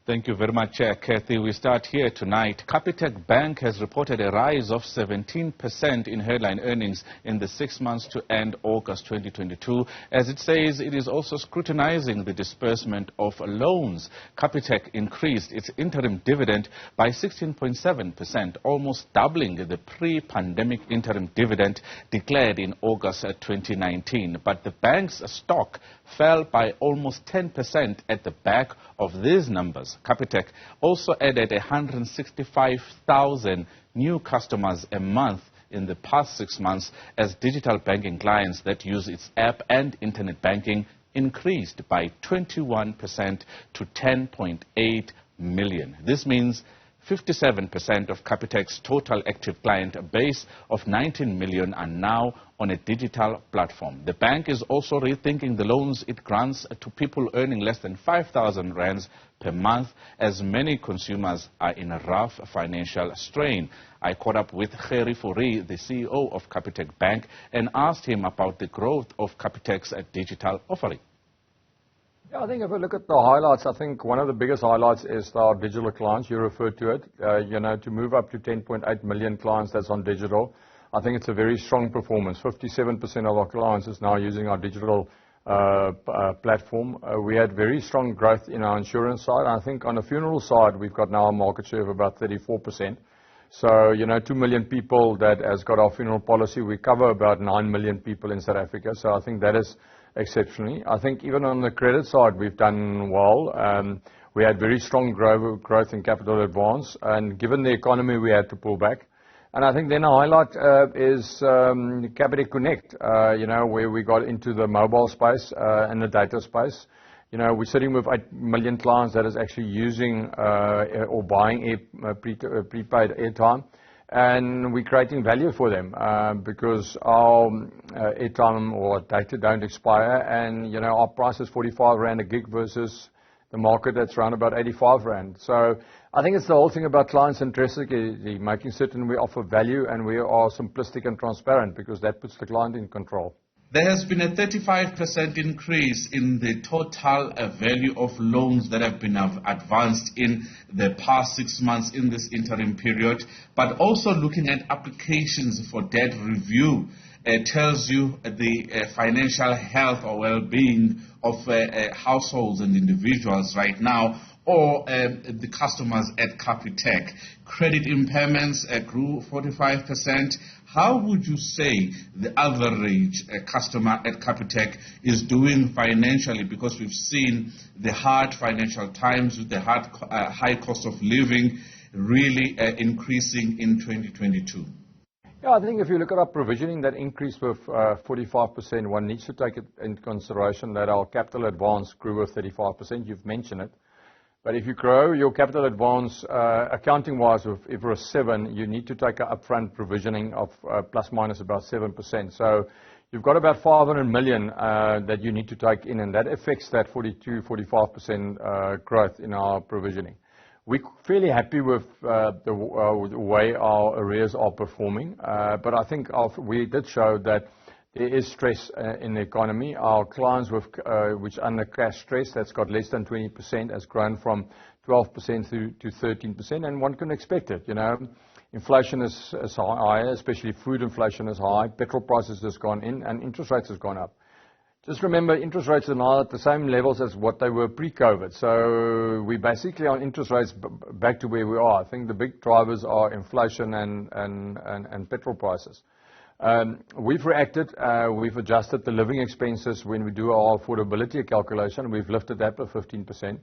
Thank you very much, Kathy. We start here tonight. Capitec Bank has reported a rise of 17% in headline earnings in the 6 months to end August 2022. As it says, it is also scrutinizing the disbursement of loans. Capitec increased its interim dividend by 16.7%, almost doubling the pre-pandemic interim dividend declared in August 2019. But the bank's stock fell by almost 10% at the back of these numbers. Capitec also added 165,000 new customers a month in the past 6 months as digital banking clients that use its app and internet banking increased by 21% to 10.8 million. This means 57% of Capitec's total active client base of 19 million are now on a digital platform. The bank is also rethinking the loans it grants to people earning less than 5,000 rands per month, as many consumers are in a rough financial strain. I caught up with Gerrie Fourie, the CEO of Capitec Bank, and asked him about the growth of Capitec's digital offering. Yeah, I think if we look at the highlights, I think one of the biggest highlights is our digital clients. You referred to it. To move up to 10.8 million clients that's on digital, I think it's a very strong performance. 57% of our clients is now using our digital platform. We had very strong growth in our insurance side. I think on the funeral side, we've got now a market share of about 34%. So, 2 million people that has got our funeral policy. We cover about 9 million people in South Africa. So I think that is exceptionally. I think even on the credit side, we've done well. We had very strong growth in capital advance, and given the economy, we had to pull back. And I think then a highlight is Capitec Connect, where we got into the mobile space and the data space. We're sitting with 8 million clients that is actually using or buying prepaid airtime. And we're creating value for them because our airtime or data don't expire, and our price is 45 Rand a gig versus the market that's around about 85 Rand. So I think it's the whole thing about client centricity, making certain we offer value and we are simplistic and transparent, because that puts the client in control. There has been a 35% increase in the total value of loans that have been advanced in the past 6 months in this interim period, but also looking at applications for debt review tells you the financial health or well-being of households and individuals right now, or the customers at Capitec. Credit impairments grew 45%. How would you say the average customer at Capitec is doing financially? Because we've seen the hard financial times with the high cost of living really increasing in 2022. Yeah, I think if you look at our provisioning, that increased with 45%. One needs to take it into consideration that our capital advance grew with 35%. You've mentioned it. But if you grow your capital advance, accounting-wise, with IFRS 7, you need to take an upfront provisioning of plus minus about 7%. So you've got about 500 million that you need to take in, and that affects that 42-45% growth in our provisioning. We're fairly happy with the way our arrears are performing, but I think we did show that there is stress in the economy. Our clients which under cash stress, that's got less than 20%, has grown from 12% to 13%, and one can expect it. Inflation is high, especially food inflation is high, petrol prices has gone in, and interest rates has gone up. Just remember, interest rates are now at the same levels as what they were pre-COVID. So we're basically on interest rates back to where we are. I think the big drivers are inflation and petrol prices. We've reacted, we've adjusted the living expenses when we do our affordability calculation. We've lifted that by 15%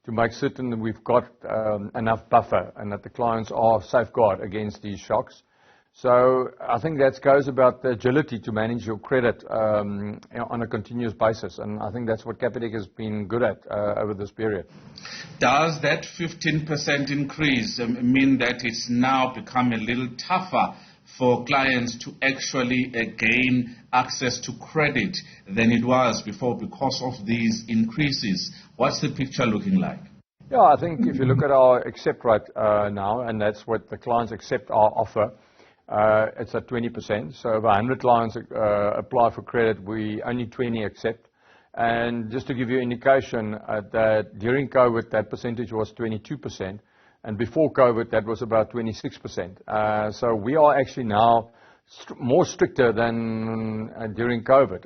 to make certain that we've got enough buffer and that the clients are safeguarded against these shocks. So I think that goes about the agility to manage your credit on a continuous basis, and I think that's what Capitec has been good at over this period. Does that 15% increase mean that it's now become a little tougher for clients to actually gain access to credit than it was before because of these increases? What's the picture looking like? Yeah, I think if you look at our accept rate now, and that's what the clients accept our offer, it's at 20%. So if 100 clients apply for credit, only 20 accept. And just to give you an indication, that during COVID, that percentage was 22%, and before COVID, that was about 26%. So we are actually now more stricter than during COVID.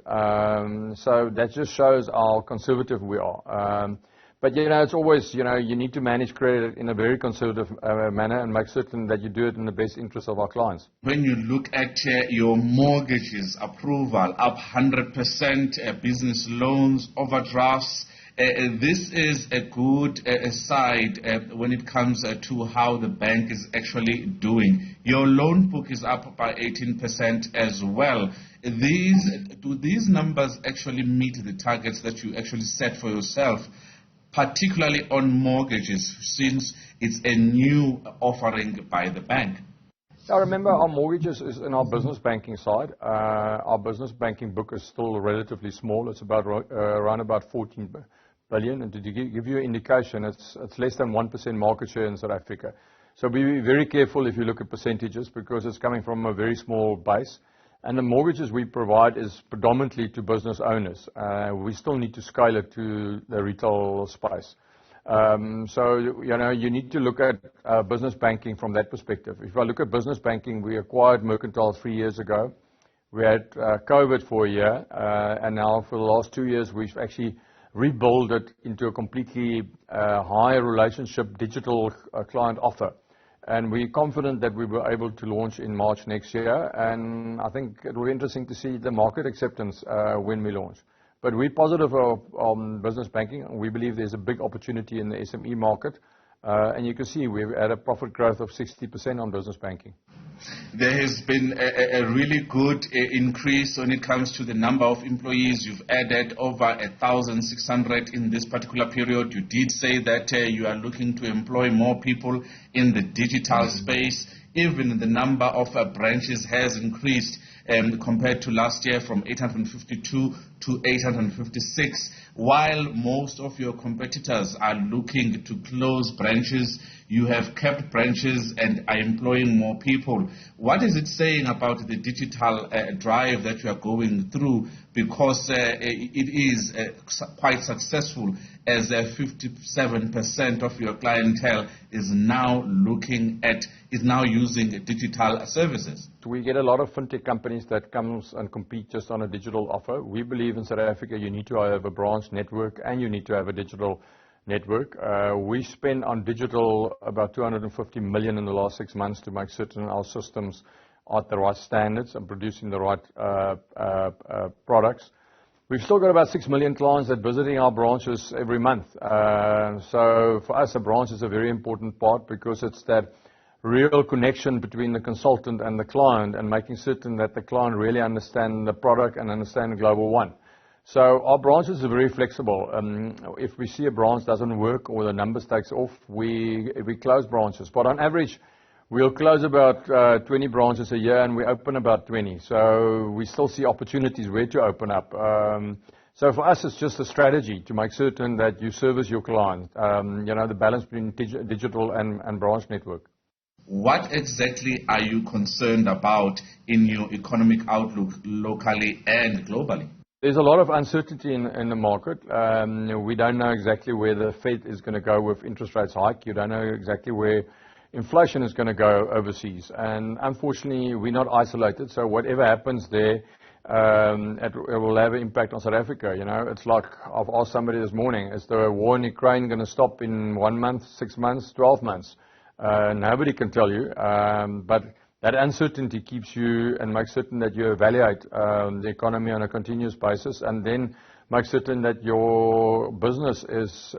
So that just shows how conservative we are. But, it's always, you need to manage credit in a very conservative manner and make certain that you do it in the best interest of our clients. When you look at your mortgages approval, up 100%, business loans, overdrafts, this is a good side when it comes to how the bank is actually doing. Your loan book is up by 18% as well. Do these numbers actually meet the targets that you actually set for yourself, particularly on mortgages, since it's a new offering by the bank? Now remember, our mortgages is in our business banking side. Our business banking book is still relatively small. It's about around about 14 billion. And to give you an indication, it's less than 1% market share in South Africa. So be very careful if you look at percentages, because it's coming from a very small base. And the mortgages we provide is predominantly to business owners. We still need to scale it to the retail space. So, you need to look at business banking from that perspective. If I look at business banking, we acquired Mercantile 3 years ago. We had COVID for a year, and now for the last 2 years, we've actually rebuilt it into a completely high relationship digital client offer. And we're confident that we will be able to launch in March next year. And I think it will be interesting to see the market acceptance when we launch. But we're positive on business banking. We believe there's a big opportunity in the SME market. And you can see we've had a profit growth of 60% on business banking. There has been a really good increase when it comes to the number of employees. You've added over 1,600 in this particular period. You did say that you are looking to employ more people in the digital space. Even the number of branches has increased compared to last year, from 852 to 856. While most of your competitors are looking to close branches, you have kept branches and are employing more people. What is it saying about the digital drive that you are going through? Because it is quite successful, as 57% of your clientele is now using digital services. We get a lot of fintech companies that comes and compete just on a digital offer. We believe in South Africa you need to have a branch network and you need to have a digital network. We spend on digital about 250 million in the last 6 months to make certain our systems are at the right standards and producing the right products. We've still got about 6 million clients that visiting our branches every month. So for us, a branch is a very important part, because it's that real connection between the consultant and the client, and making certain that the client really understands the product and understands Global One. So our branches are very flexible. If we see a branch doesn't work or the numbers takes off, we close branches. But on average, we'll close about 20 branches a year, and we open about 20. So we still see opportunities where to open up. So for us, it's just a strategy to make certain that you service your client. The balance between digital and branch network. What exactly are you concerned about in your economic outlook locally and globally? There's a lot of uncertainty in the market. We don't know exactly where the Fed is going to go with interest rates hike. You don't know exactly where inflation is going to go overseas. And unfortunately, we're not isolated. So whatever happens there, it will have an impact on South Africa. It's like I've asked somebody this morning, is the war in Ukraine going to stop in 1 month, 6 months, 12 months? Nobody can tell you, but that uncertainty keeps you and makes certain that you evaluate the economy on a continuous basis, and then make certain that your business is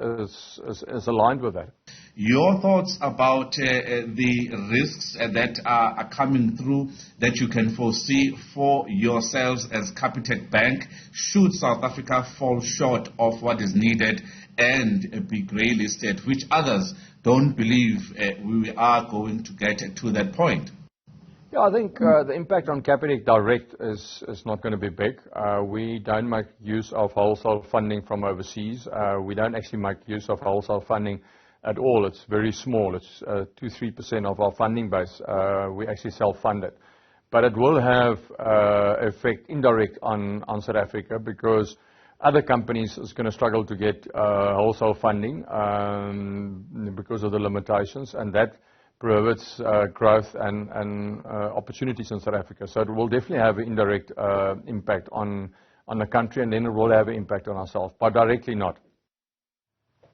aligned with that. Your thoughts about the risks that are coming through that you can foresee for yourselves as Capitec Bank, should South Africa fall short of what is needed and be grey listed, which others don't believe we are going to get to that point? Yeah, I think the impact on Capitec Direct is not going to be big. We don't make use of wholesale funding from overseas. We don't actually make use of wholesale funding at all. It's very small. It's 2-3% of our funding base. We actually self-fund it. But it will have effect indirect on South Africa, because other companies is going to struggle to get wholesale funding because of the limitations, and that prohibits growth and opportunities in South Africa. So it will definitely have an indirect impact on the country, and then it will have an impact on ourselves, but directly not.